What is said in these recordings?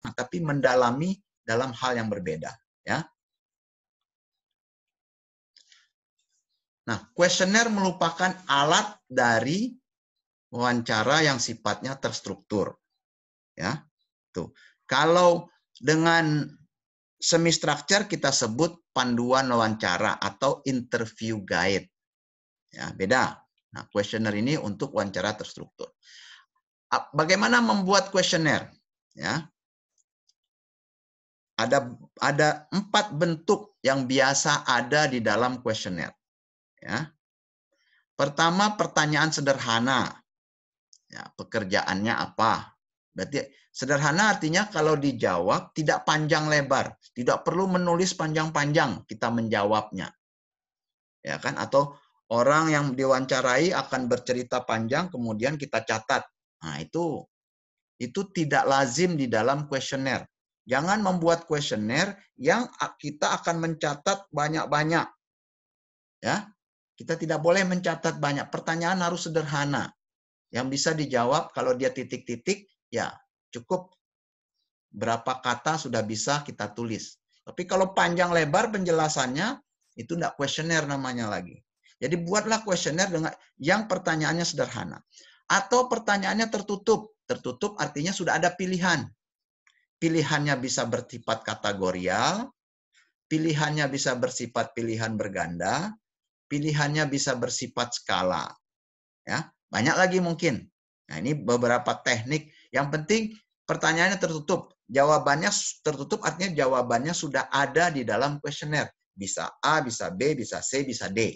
tapi mendalami dalam hal yang berbeda. Ya. Nah, kuesioner merupakan alat dari wawancara yang sifatnya terstruktur. Ya, tuh. Kalau dengan semi structure kita sebut panduan wawancara atau interview guide. Ya, beda. Nah, kuesioner ini untuk wawancara terstruktur. Bagaimana membuat kuesioner? Ya. Ada 4 bentuk yang biasa ada di dalam kuesioner. Ya. Pertama, pertanyaan sederhana. Ya, pekerjaannya apa? Berarti sederhana artinya kalau dijawab tidak panjang lebar, tidak perlu menulis panjang-panjang kita menjawabnya. Ya kan? Atau orang yang diwawancarai akan bercerita panjang kemudian kita catat. Nah, itu tidak lazim di dalam kuesioner. Jangan membuat kuesioner yang kita akan mencatat banyak-banyak. Ya. Kita tidak boleh mencatat banyak. Pertanyaan harus sederhana. Yang bisa dijawab kalau dia titik-titik, ya cukup berapa kata sudah bisa kita tulis. Tapi kalau panjang lebar penjelasannya, itu tidak kuesioner namanya lagi. Jadi buatlah kuesioner dengan yang pertanyaannya sederhana. Atau pertanyaannya tertutup. Tertutup artinya sudah ada pilihan. Pilihannya bisa bersifat kategorial, pilihannya bisa bersifat pilihan berganda, pilihannya bisa bersifat skala. Ya, banyak lagi mungkin. Nah, ini beberapa teknik. Yang penting pertanyaannya tertutup. Jawabannya tertutup artinya jawabannya sudah ada di dalam kuesioner. Bisa A, bisa B, bisa C, bisa D.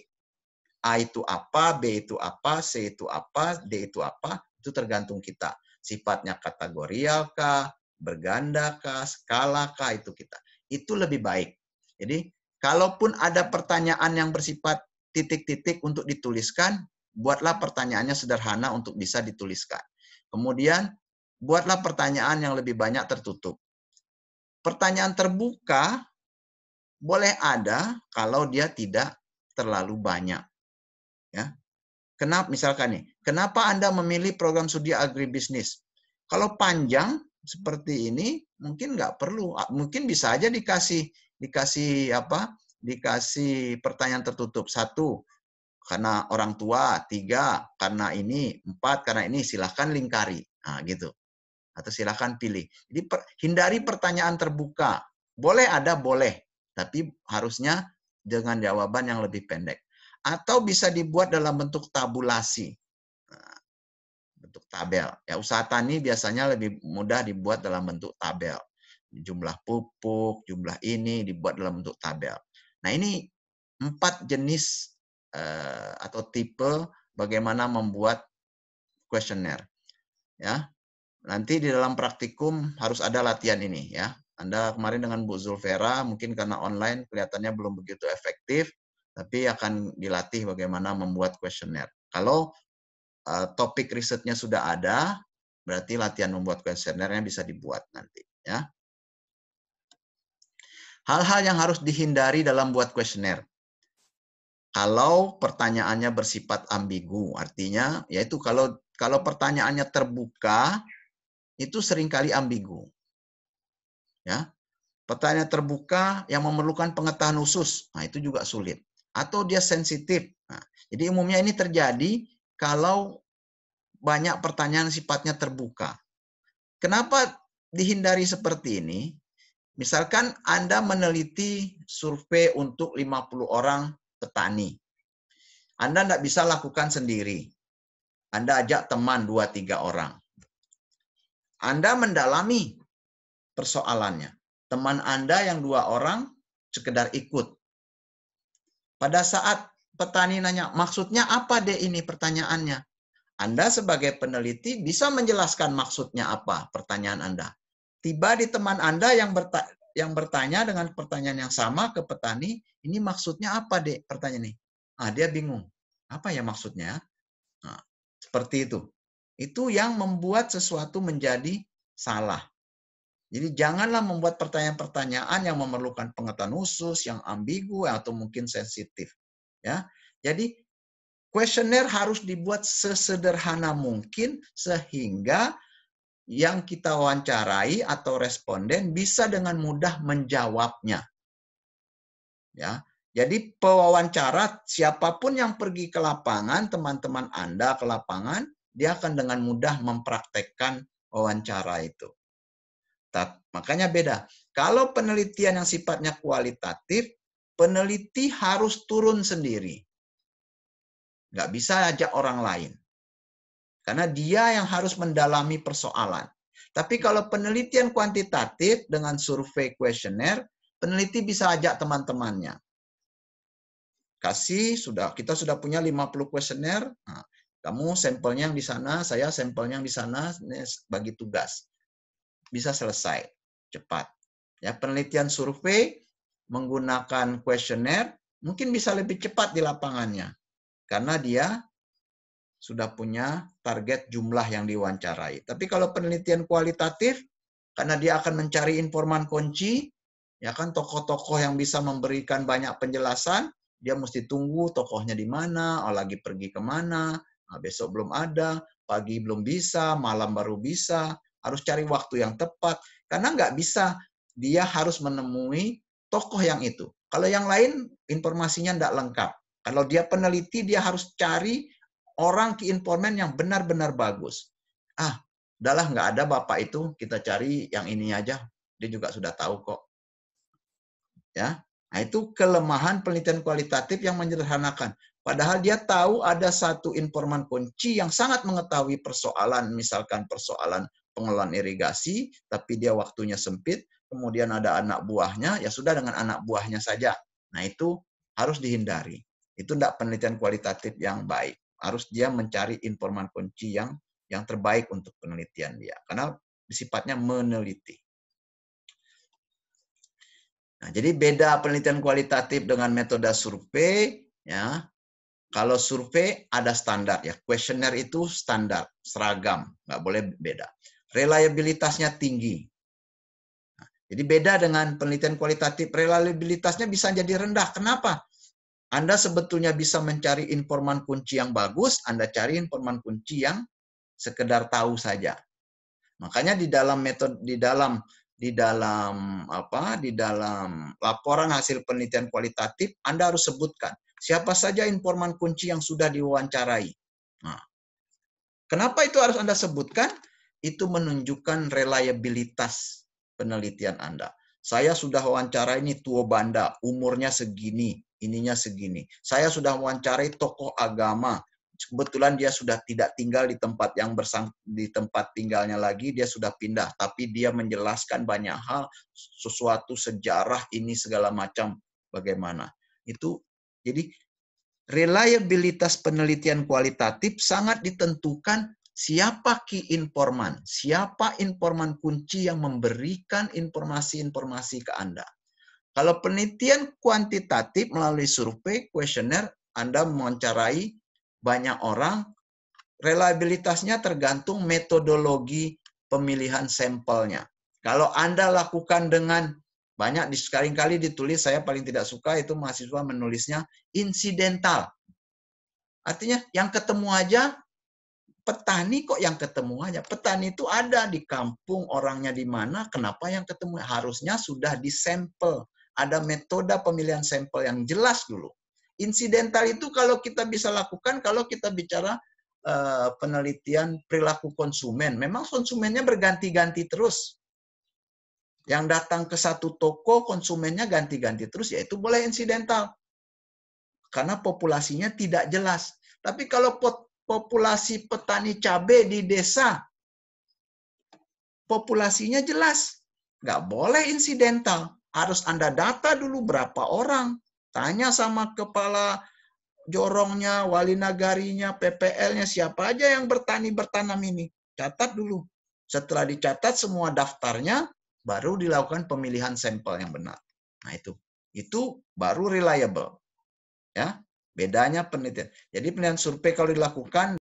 A itu apa, B itu apa, C itu apa, D itu apa, itu tergantung kita. Sifatnya kategorial kah, berganda kah, skala kah, itu kita. Itu lebih baik. Jadi, kalaupun ada pertanyaan yang bersifat titik-titik untuk dituliskan, buatlah pertanyaannya sederhana untuk bisa dituliskan. Kemudian, buatlah pertanyaan yang lebih banyak tertutup. Pertanyaan terbuka boleh ada kalau dia tidak terlalu banyak. Ya. Kenapa misalkan nih, kenapa Anda memilih program studi agribisnis? Kalau panjang seperti ini mungkin nggak perlu, mungkin bisa aja dikasih apa? Dikasih pertanyaan tertutup. 1, karena orang tua, 3, karena ini, 4, karena ini, silahkan lingkari. Nah, gitu. Atau silahkan pilih. Jadi hindari pertanyaan terbuka. Boleh ada, boleh. Tapi harusnya dengan jawaban yang lebih pendek. Atau bisa dibuat dalam bentuk tabulasi. Nah, bentuk tabel. Ya, usaha tani biasanya lebih mudah dibuat dalam bentuk tabel. Jumlah pupuk, jumlah ini dibuat dalam bentuk tabel. Nah, ini 4 jenis atau tipe bagaimana membuat kuesioner. Ya, nanti di dalam praktikum harus ada latihan ini ya. Anda kemarin dengan Bu Zulfera mungkin karena online kelihatannya belum begitu efektif, tapi akan dilatih bagaimana membuat kuesioner. Kalau topik risetnya sudah ada, berarti latihan membuat kuesionernya bisa dibuat nanti ya. Hal-hal yang harus dihindari dalam buat kuesioner. Kalau pertanyaannya bersifat ambigu, artinya yaitu kalau pertanyaannya terbuka itu seringkali ambigu. Ya. Pertanyaan terbuka yang memerlukan pengetahuan khusus, nah itu juga sulit. Atau dia sensitif. Nah, jadi umumnya ini terjadi kalau banyak pertanyaan sifatnya terbuka. Kenapa dihindari seperti ini? Misalkan Anda meneliti survei untuk 50 orang petani. Anda tidak bisa lakukan sendiri. Anda ajak teman 2-3 orang. Anda mendalami persoalannya. Teman Anda yang 2 orang sekedar ikut. Pada saat petani nanya, maksudnya apa deh ini pertanyaannya? Anda sebagai peneliti bisa menjelaskan maksudnya apa pertanyaan Anda. Tiba di teman Anda yang bertanya dengan pertanyaan yang sama ke petani, ini maksudnya apa deh pertanyaan ini? Dia bingung. Apa ya maksudnya? Nah, seperti itu. Itu yang membuat sesuatu menjadi salah. Jadi janganlah membuat pertanyaan-pertanyaan yang memerlukan pengetahuan khusus, yang ambigu atau mungkin sensitif. Ya, jadi kuesioner harus dibuat sesederhana mungkin sehingga yang kita wawancarai atau responden bisa dengan mudah menjawabnya. Ya. Jadi pewawancara, siapapun yang pergi ke lapangan, teman-teman Anda ke lapangan, dia akan dengan mudah mempraktekkan wawancara itu. Makanya beda. Kalau penelitian yang sifatnya kualitatif, peneliti harus turun sendiri. Nggak bisa ajak orang lain. Karena dia yang harus mendalami persoalan. Tapi kalau penelitian kuantitatif dengan survei kuesioner, peneliti bisa ajak teman-temannya. Kita sudah punya 50 kuesioner. Nah, kamu sampelnya yang di sana, saya sampelnya yang di sana, bagi tugas. Bisa selesai cepat. Ya, penelitian survei menggunakan kuesioner mungkin bisa lebih cepat di lapangannya. Karena dia sudah punya target jumlah yang diwawancarai. Tapi kalau penelitian kualitatif, karena dia akan mencari informan kunci, ya kan tokoh-tokoh yang bisa memberikan banyak penjelasan, dia mesti tunggu tokohnya di mana, lagi pergi kemana, besok belum ada, pagi belum bisa, malam baru bisa, harus cari waktu yang tepat. Karena nggak bisa, dia harus menemui tokoh yang itu. Kalau yang lain, informasinya nggak lengkap. Kalau dia peneliti, dia harus cari orang key informant yang benar-benar bagus. Udahlah nggak ada Bapak itu, kita cari yang ini aja. Dia juga sudah tahu kok. Ya, nah itu kelemahan penelitian kualitatif yang menyederhanakan. Padahal dia tahu ada satu informan kunci yang sangat mengetahui persoalan, misalkan persoalan pengelolaan irigasi, tapi dia waktunya sempit, kemudian ada anak buahnya, ya sudah dengan anak buahnya saja. Nah itu harus dihindari. Itu tidak penelitian kualitatif yang baik. Harus dia mencari informan kunci yang terbaik untuk penelitian dia. Karena sifatnya meneliti. Nah, jadi beda penelitian kualitatif dengan metode survei. Ya, kalau survei ada standar ya, kuesioner itu standar, seragam, nggak boleh beda. Reliabilitasnya tinggi. Nah, jadi beda dengan penelitian kualitatif, reliabilitasnya bisa jadi rendah. Kenapa? Anda sebetulnya bisa mencari informan kunci yang bagus, Anda cari informan kunci yang sekedar tahu saja. Makanya di dalam metode di dalam laporan hasil penelitian kualitatif Anda harus sebutkan siapa saja informan kunci yang sudah diwawancarai. Nah, kenapa itu harus Anda sebutkan? Itu menunjukkan reliabilitas penelitian Anda. Saya sudah wawancara ini tua banda, umurnya segini, ininya segini. Saya sudah wawancarai tokoh agama. Kebetulan dia sudah tidak tinggal di tempat di tempat tinggalnya lagi, dia sudah pindah. Tapi dia menjelaskan banyak hal, sesuatu sejarah ini segala macam bagaimana. Itu jadi reliabilitas penelitian kualitatif sangat ditentukan siapa key informan, siapa informan kunci yang memberikan informasi-informasi ke Anda. Kalau penelitian kuantitatif melalui survei, kuesioner, Anda mewawancarai banyak orang, reliabilitasnya tergantung metodologi pemilihan sampelnya. Kalau Anda lakukan dengan banyak, sekali-kali ditulis, saya paling tidak suka itu mahasiswa menulisnya insidental. Artinya yang ketemu aja, petani kok yang ketemu aja. Petani itu ada di kampung, orangnya di mana, kenapa yang ketemu? Harusnya sudah disampel. Ada metode pemilihan sampel yang jelas dulu. Insidental itu kalau kita bisa lakukan, kalau kita bicara penelitian perilaku konsumen. Memang konsumennya berganti-ganti terus. Yang datang ke satu toko, konsumennya ganti-ganti terus, yaitu boleh insidental. Karena populasinya tidak jelas. Tapi kalau populasi petani cabai di desa, populasinya jelas. Nggak boleh insidental. Harus Anda data dulu berapa orang. Tanya sama kepala jorongnya, wali nagarinya, PPL-nya, siapa aja yang bertanam ini. Catat dulu. Setelah dicatat semua daftarnya, baru dilakukan pemilihan sampel yang benar. Nah itu baru reliable. Ya, bedanya penelitian. Jadi penelitian survei kalau dilakukan